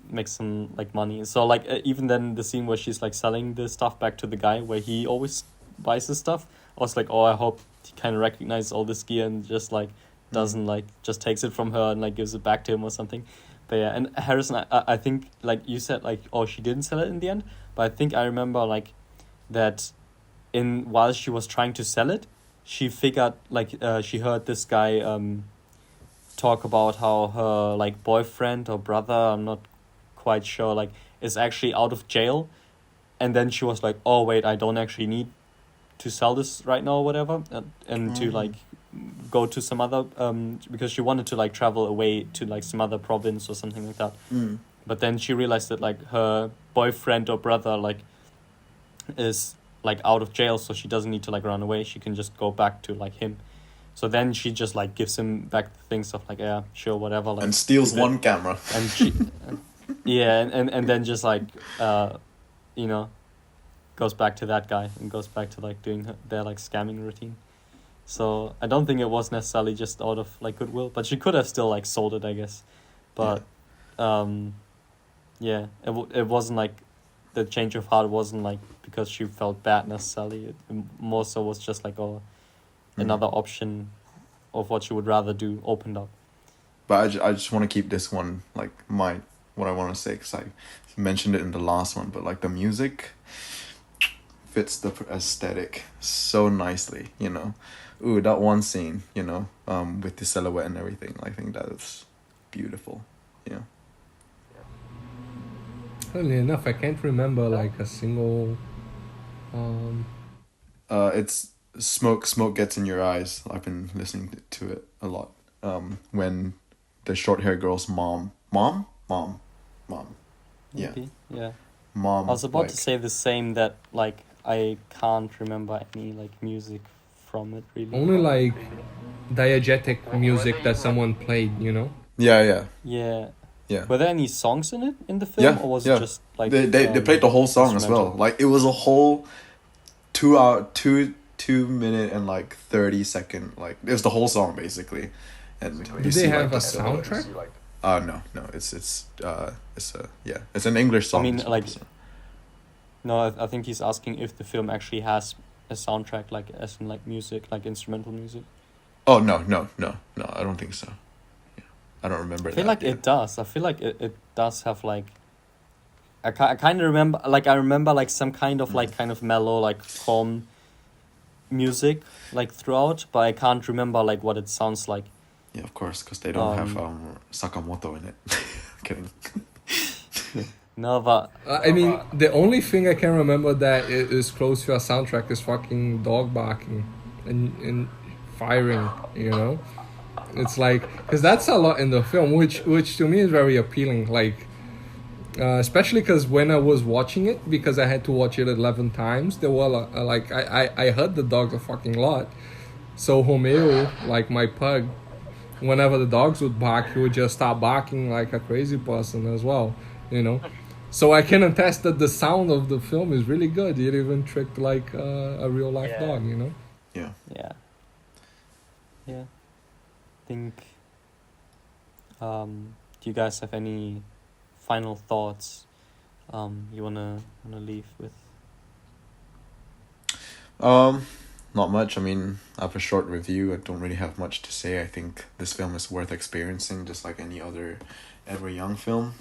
make some like money. So like even then the scene where she's like selling the stuff back to the guy where he always buys his stuff, I was like, oh, I hope he kind of recognizes all this gear and just like doesn't like just takes it from her and like gives it back to him or something. But yeah, and Harrison, I think like you said, like, oh, she didn't sell it in the end, but I think I remember like that while she was trying to sell it, she figured like she heard this guy talk about how her like boyfriend or brother, I'm not quite sure, like is actually out of jail, and then she was like, oh wait, I don't actually need to sell this right now or whatever, and to like go to some other because she wanted to like travel away to like some other province or something like that. But then she realized that like her boyfriend or brother like is like out of jail, so she doesn't need to like run away, she can just go back to like him. So then she just like gives him back the things of like, yeah, sure, whatever, like, and steals one camera. And she yeah, and then just like goes back to that guy and goes back to like doing their like scamming routine. So I don't think it was necessarily just out of like goodwill, but she could have still like sold it, I guess. But it wasn't like the change of heart wasn't like because she felt bad necessarily. It more so was just like another option of what she would rather do opened up. But I just want to keep this one like what I want to say, because I mentioned it in the last one, but like the music fits the aesthetic so nicely, Ooh, that one scene, with the silhouette and everything, I think that is beautiful, Funnily enough, I can't remember like a single it's Smoke Gets in Your Eyes. I've been listening to it a lot. When the short hair girl's mom. Yeah. Maybe, yeah. Mom. I was about to say the same, that like I can't remember any like music from it really. Only like diegetic music that someone played, Yeah. Yeah. Were there any songs in it in the film, or was it just like they played the whole song as well? Like it was a whole 2 minute and like 30 second, like it was the whole song basically. And do they have a soundtrack? No, it's an English song. I mean, like, no, I think he's asking if the film actually has a soundtrack, like as in like music, like instrumental music. Oh no, I don't think so. I don't remember. I feel like it does. I feel like it does have like. I kind of remember, like I remember like some kind of like kind of mellow, like calm music like throughout, but I can't remember like what it sounds like. Yeah, of course, because they don't have Sakamoto in it. Kidding. No, but I mean, the only thing I can remember that is close to a soundtrack is fucking dog barking and firing. It's like, because that's a lot in the film, which to me is very appealing. Like, especially because when I was watching it, because I had to watch it 11 times, there were like I heard the dogs a fucking lot. So Romeo, like my pug, whenever the dogs would bark, he would just start barking like a crazy person as well, So I can attest that the sound of the film is really good. It even tricked like a real life dog, Yeah. I think. Do you guys have any final thoughts you wanna leave with? Not much. I mean, after a short review, I don't really have much to say. I think this film is worth experiencing, just like any other Edward Young film.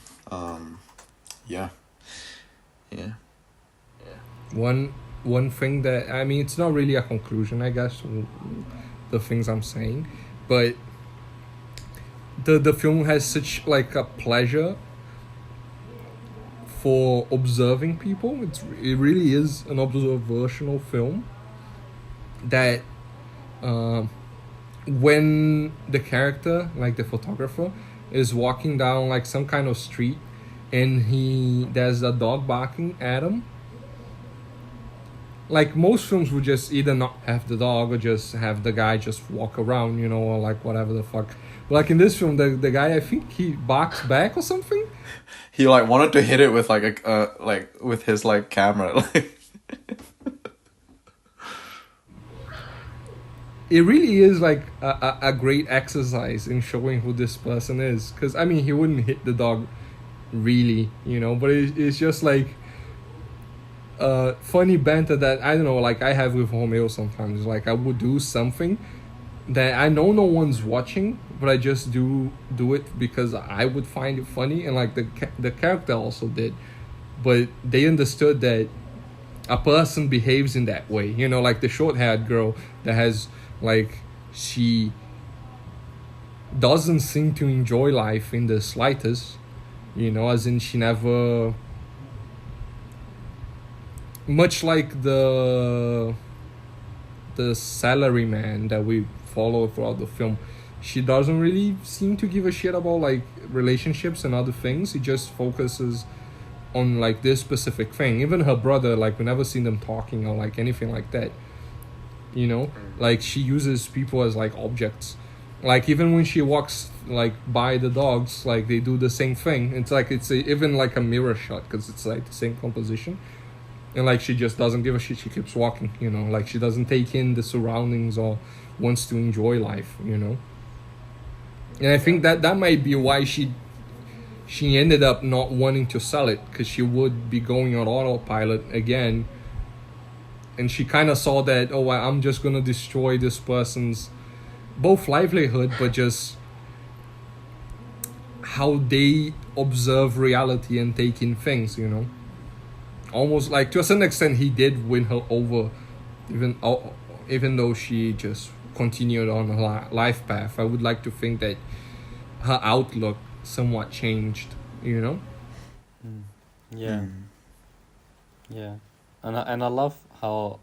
Yeah. One thing that, I mean, it's not really a conclusion, I guess, the things I'm saying, but the film has such like a pleasure for observing people. It really is an observational film that when the character, like the photographer, is walking down like some kind of street and there's a dog barking at him, like most films would just either not have the dog or just have the guy just walk around, or like whatever the fuck. But like in this film, the guy, I think he barks back or something. He like wanted to hit it with like a like with his like camera. Like It really is like a great exercise in showing who this person is. Because I mean, he wouldn't hit the dog, really, but it's just like funny banter that I don't know, like I have with Romeo sometimes. Like I would do something that I know no one's watching, but I just do it because I would find it funny, and like the character also did, but they understood that a person behaves in that way. Like the short-haired girl that has like she doesn't seem to enjoy life in the slightest. As in she never. Much like the salaryman that we follow throughout the film, she doesn't really seem to give a shit about like relationships and other things. It just focuses on like this specific thing. Even her brother, like we never seen them talking or like anything like that. Like she uses people as like objects. Like even when she walks like by the dogs, like they do the same thing. It's like even like a mirror shot because it's like the same composition. And like she just doesn't give a shit. She keeps walking. Like she doesn't take in the surroundings or wants to enjoy life. And I think that might be why she ended up not wanting to sell it, because she would be going on autopilot again. And she kind of saw that, I'm just gonna destroy this person's both livelihood, but just how they observe reality and take in things. Almost like to a certain extent he did win her over, even though she just continued on her life path. I would like to think that her outlook somewhat changed. Yeah. Yeah, and I love how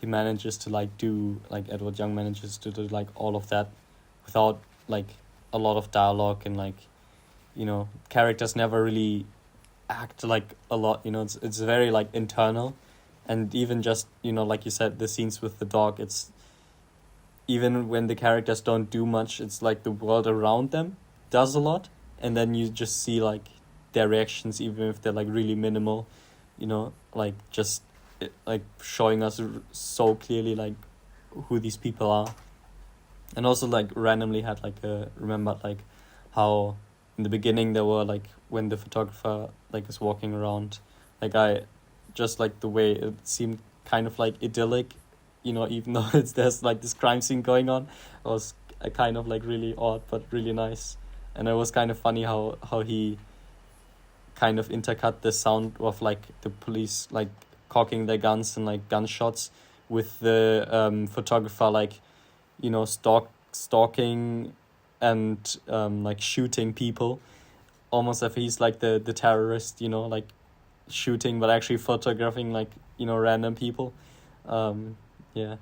he manages to like do, like Edward Young manages to do like all of that without like a lot of dialogue, and like characters never really act like a lot. It's very like internal, and even just like you said, the scenes with the dog, it's even when the characters don't do much, it's like the world around them does a lot, and then you just see like their reactions, even if they're like really minimal, like just like showing us so clearly like who these people are. And also like randomly had like remembered like how in the beginning there were like when the photographer like is walking around, like I just like the way it seemed kind of like idyllic, even though there's like this crime scene going on. It was kind of like really odd but really nice. And it was kind of funny how he kind of intercut the sound of like the police like cocking their guns and like gunshots with the photographer like stalking and like shooting people, almost as if he's like the terrorist, like shooting but actually photographing like random people. Yeah,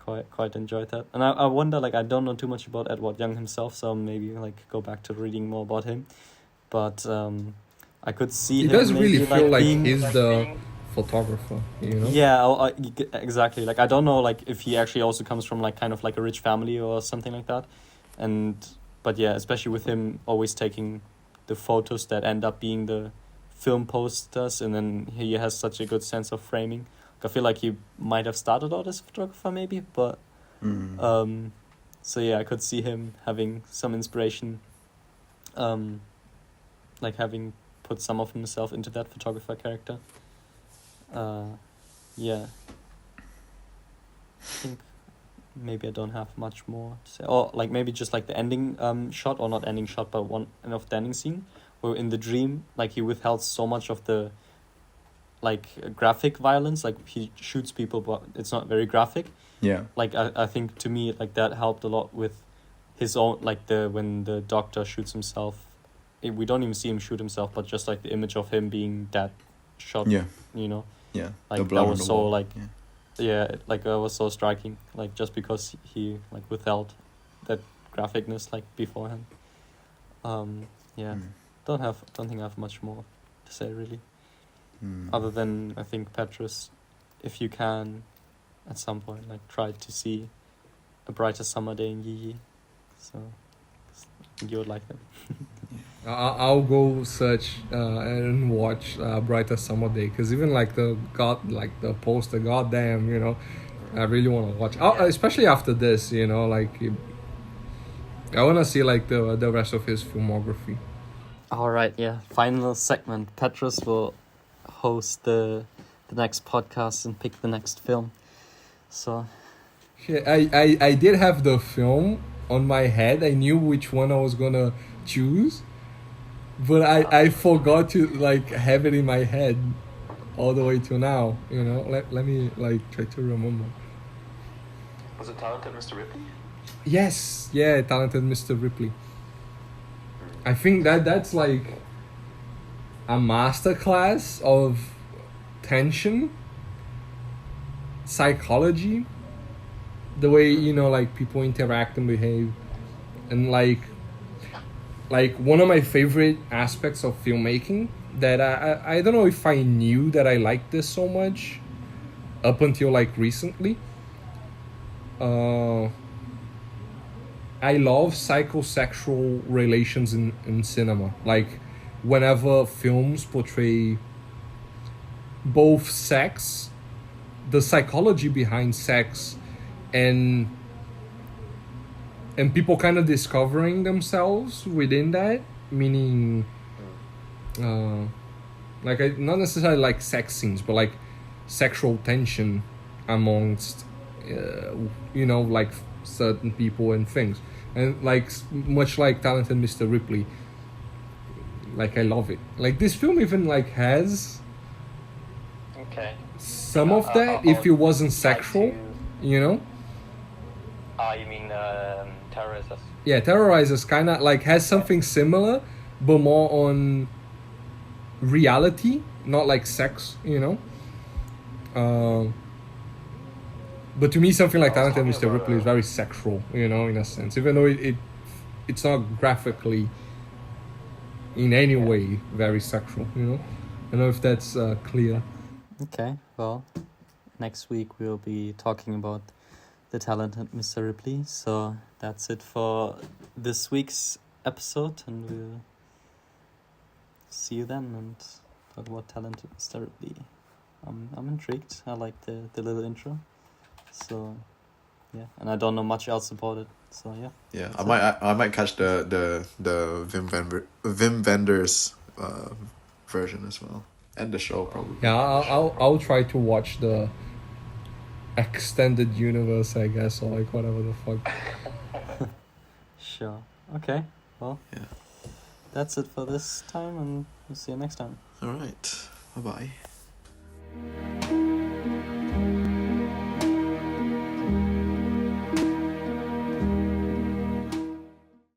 I quite enjoyed that. And I wonder, like I don't know too much about Edward Young himself, so maybe like go back to reading more about him, but I could see It him does maybe really feel like being, he's the photographer. yeah, exactly. Like I don't know, like if he actually also comes from like kind of like a rich family or something like that, but yeah, especially with him always taking the photos that end up being the film posters, and then he has such a good sense of framing. I feel like he might have started out as a photographer maybe, but so yeah, I could see him having some inspiration, like having put some of himself into that photographer character. Yeah, I think maybe I don't have much more to say. Or like maybe just like the ending shot, or not ending shot, but one of the ending scene where in the dream, like he withheld so much of the like graphic violence, like he shoots people but it's not very graphic. Yeah. Like I think to me like that helped a lot with his own, like when the doctor shoots himself. We don't even see him shoot himself, but just like the image of him being dead shot. Yeah. Like the blood that on was the so wall. like like that was so striking, like just because he like withheld that graphicness like beforehand. Don't think I have much more to say really, other than I think Pettrus if you can, at some point, like try to see A Brighter Summer Day in Yi. So you would like it. I'll go search and watch Brighter Summer Day, because even like the poster, goddamn, I really want to watch. Especially after this, like I want to see like the rest of his filmography. All right, yeah. Final segment. Pettrus will host the next podcast and pick the next film. So Yeah, I did have the film on my head. I knew which one I was gonna choose, but I forgot to like have it in my head all the way to now. Let me like try to remember. Was it Talented Mr. Ripley? Yes, yeah, Talented Mr. Ripley. I think that's like a masterclass of tension, psychology, the way like people interact and behave, and like one of my favorite aspects of filmmaking that I don't know if I knew that I liked this so much up until like recently. I love psychosexual relations in cinema. Like, whenever films portray both sex, the psychology behind sex, and people kind of discovering themselves within that, meaning, like, not necessarily like sex scenes, but like sexual tension amongst, like certain people and things. And like much like Talented Mr. Ripley, like I love it. Like this film even like has some of that if it wasn't sexual, You mean Terrorizers? Yeah, Terrorizers kind of like has something similar, but more on reality, not like sex, But to me, something like Talented Mr. Ripley is very sexual, in a sense. Even though it's not graphically in any way very sexual, I don't know if that's clear. okay, well, next week we'll be talking about The Talented Mr. Ripley. So that's it for this week's episode, and we'll see you then and talk about Talented Mr. Ripley. I'm intrigued. I like the little intro. So yeah, and I don't know much else about it. So yeah. Yeah, I might catch the Wim Wenders version as well, and the show probably. Yeah, I'll try to watch the extended universe, I guess, or like whatever the fuck. Sure. Okay. Well. Yeah. That's it for this time, and we'll see you next time. All right. Bye bye.